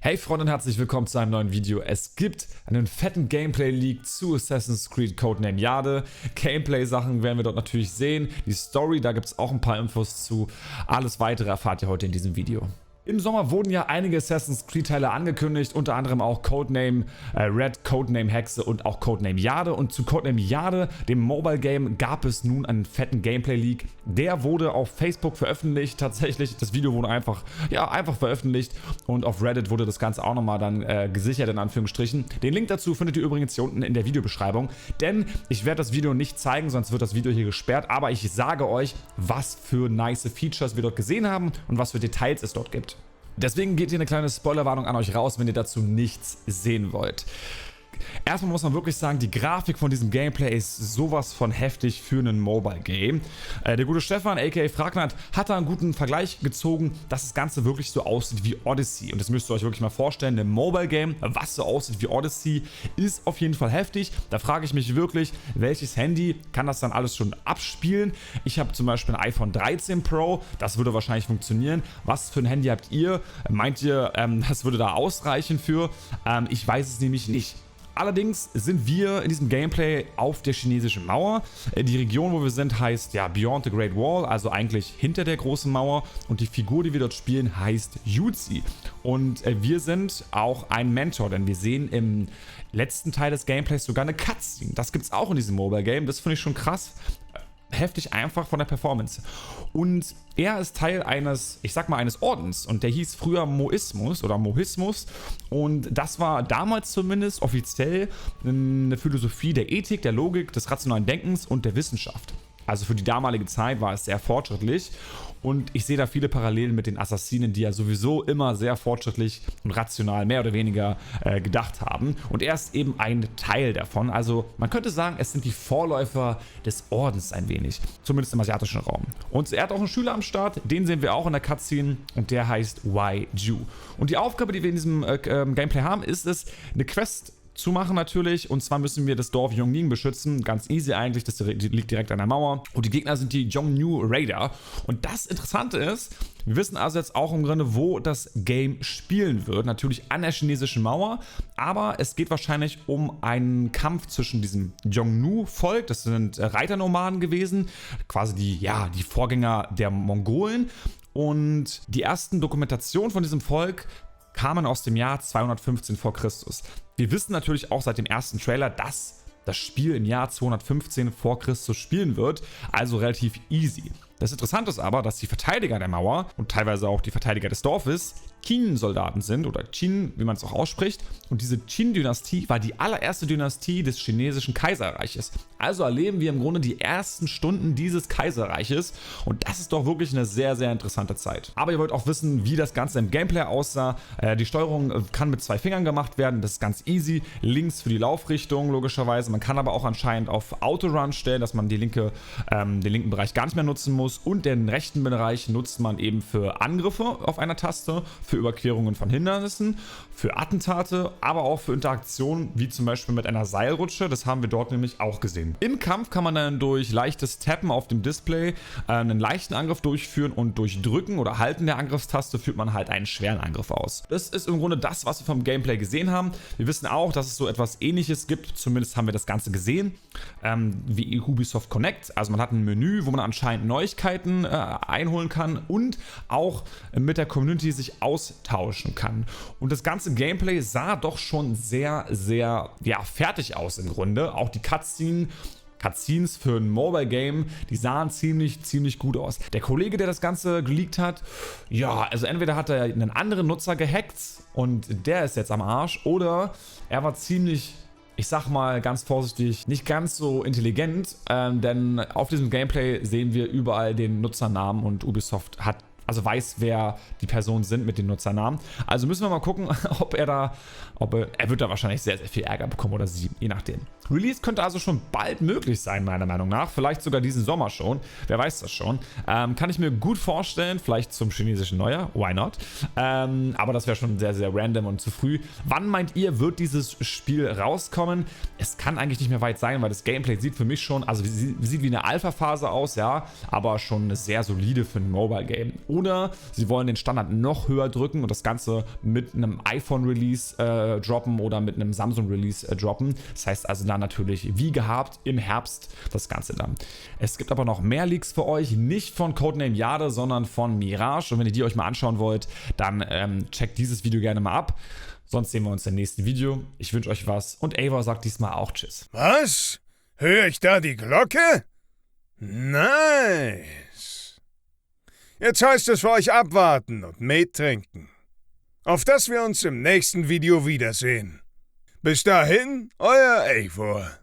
Hey Freunde und herzlich willkommen zu einem neuen Video. Es gibt einen fetten Gameplay-Leak zu Assassin's Creed Codename Jade. Gameplay-Sachen werden wir dort natürlich sehen. Die Story, da gibt es auch ein paar Infos zu. Alles weitere erfahrt ihr heute in diesem Video. Im Sommer wurden ja einige Assassin's Creed Teile angekündigt, unter anderem auch Codename Red, Codename Hexe und auch Codename Jade. Und zu Codename Jade, dem Mobile Game, gab es nun einen fetten Gameplay-Leak. Der wurde auf Facebook veröffentlicht, tatsächlich. Das Video wurde einfach veröffentlicht und auf Reddit wurde das Ganze auch nochmal dann gesichert, in Anführungsstrichen. Den Link dazu findet ihr übrigens hier unten in der Videobeschreibung, denn ich werde das Video nicht zeigen, sonst wird das Video hier gesperrt, aber ich sage euch, was für nice Features wir dort gesehen haben und was für Details es dort gibt. Deswegen geht hier eine kleine Spoilerwarnung an euch raus, wenn ihr dazu nichts sehen wollt. Erstmal muss man wirklich sagen, die Grafik von diesem Gameplay ist sowas von heftig für einen Mobile Game. Der gute Stefan, aka Fragnat, hat da einen guten Vergleich gezogen, dass das Ganze wirklich so aussieht wie Odyssey. Und das müsst ihr euch wirklich mal vorstellen, ein Mobile Game, was so aussieht wie Odyssey, ist auf jeden Fall heftig. Da frage ich mich wirklich, welches Handy kann das dann alles schon abspielen? Ich habe zum Beispiel ein iPhone 13 Pro, das würde wahrscheinlich funktionieren. Was für ein Handy habt ihr? Meint ihr, das würde da ausreichen für? Ich weiß es nämlich nicht. Allerdings sind wir in diesem Gameplay auf der chinesischen Mauer. Die Region, wo wir sind, heißt ja Beyond the Great Wall, also eigentlich hinter der großen Mauer. Und die Figur, die wir dort spielen, heißt Yuzi. Und wir sind auch ein Mentor, denn wir sehen im letzten Teil des Gameplays sogar eine Cutscene. Das gibt es auch in diesem Mobile Game. Das finde ich schon krass. Heftig einfach von der Performance. Und er ist Teil eines, ich sag mal, eines Ordens und der hieß früher Moismus oder Mohismus und das war damals zumindest offiziell eine Philosophie der Ethik, der Logik, des rationalen Denkens und der Wissenschaft. Also für die damalige Zeit war es sehr fortschrittlich und ich sehe da viele Parallelen mit den Assassinen, die ja sowieso immer sehr fortschrittlich und rational mehr oder weniger gedacht haben. Und er ist eben ein Teil davon. Also man könnte sagen, es sind die Vorläufer des Ordens ein wenig, zumindest im asiatischen Raum. Und er hat auch einen Schüler am Start, den sehen wir auch in der Cutscene und der heißt Wei Ju. Und die Aufgabe, die wir in diesem Gameplay haben, ist es, eine Quest zu machen natürlich, und zwar müssen wir das Dorf Yongning beschützen, ganz easy eigentlich, das liegt direkt an der Mauer und die Gegner sind die Zhongnu Raider und das Interessante ist, wir wissen also jetzt auch im Grunde, wo das Game spielen wird, natürlich an der chinesischen Mauer, aber es geht wahrscheinlich um einen Kampf zwischen diesem Zhongnu-Volk, das sind Reiternomaden gewesen, quasi die Vorgänger der Mongolen und die ersten Dokumentationen von diesem Volk kamen aus dem Jahr 215 vor Christus. Wir wissen natürlich auch seit dem ersten Trailer, dass das Spiel im Jahr 215 vor Christus spielen wird, also relativ easy. Das Interessante ist aber, dass die Verteidiger der Mauer und teilweise auch die Verteidiger des Dorfes Qin-Soldaten sind oder Qin, wie man es auch ausspricht. Und diese Qin-Dynastie war die allererste Dynastie des chinesischen Kaiserreiches. Also erleben wir im Grunde die ersten Stunden dieses Kaiserreiches und das ist doch wirklich eine sehr, sehr interessante Zeit. Aber ihr wollt auch wissen, wie das Ganze im Gameplay aussah. Die Steuerung kann mit 2 Fingern gemacht werden, das ist ganz easy. Links für die Laufrichtung logischerweise. Man kann aber auch anscheinend auf Autorun stellen, dass man den linken Bereich gar nicht mehr nutzen muss. Und den rechten Bereich nutzt man eben für Angriffe auf einer Taste, für Überquerungen von Hindernissen, für Attentate, aber auch für Interaktionen, wie zum Beispiel mit einer Seilrutsche. Das haben wir dort nämlich auch gesehen. Im Kampf kann man dann durch leichtes Tappen auf dem Display einen leichten Angriff durchführen und durch Drücken oder Halten der Angriffstaste führt man halt einen schweren Angriff aus. Das ist im Grunde das, was wir vom Gameplay gesehen haben. Wir wissen auch, dass es so etwas Ähnliches gibt, zumindest haben wir das Ganze gesehen, wie Ubisoft Connect. Also man hat ein Menü, wo man anscheinend Neuigkeiten einholen kann und auch mit der Community sich austauschen kann. Und das ganze Gameplay sah doch schon sehr, sehr fertig aus im Grunde. Auch die Cutscenes für ein Mobile Game, die sahen ziemlich gut aus. Der Kollege, der das Ganze geleakt hat, also entweder hat er einen anderen Nutzer gehackt und der ist jetzt am Arsch, oder er war ziemlich, ich sag mal ganz vorsichtig, nicht ganz so intelligent, denn auf diesem Gameplay sehen wir überall den Nutzernamen und Ubisoft weiß, wer die Personen sind mit den Nutzernamen. Also müssen wir mal gucken, er wird da wahrscheinlich sehr, sehr viel Ärger bekommen oder sie, je nachdem. Release könnte also schon bald möglich sein, meiner Meinung nach. Vielleicht sogar diesen Sommer schon. Wer weiß das schon. Kann ich mir gut vorstellen. Vielleicht zum chinesischen Neujahr. Why not? Aber das wäre schon sehr, sehr random und zu früh. Wann meint ihr, wird dieses Spiel rauskommen? Es kann eigentlich nicht mehr weit sein, weil das Gameplay sieht für mich schon, also sieht wie eine Alpha-Phase aus, ja, aber schon sehr solide für ein Mobile-Game. oder sie wollen den Standard noch höher drücken und das Ganze mit einem iPhone-Release droppen oder mit einem Samsung-Release droppen. Das heißt also dann natürlich wie gehabt im Herbst das Ganze dann. Es gibt aber noch mehr Leaks für euch, nicht von Codename Jade, sondern von Mirage. Und wenn ihr die euch mal anschauen wollt, dann checkt dieses Video gerne mal ab. Sonst sehen wir uns im nächsten Video. Ich wünsche euch was und Eivor sagt diesmal auch Tschüss. Was? Höre ich da die Glocke? Nice. Jetzt heißt es für euch abwarten und Met trinken. Auf dass wir uns im nächsten Video wiedersehen. Bis dahin, euer Eivor.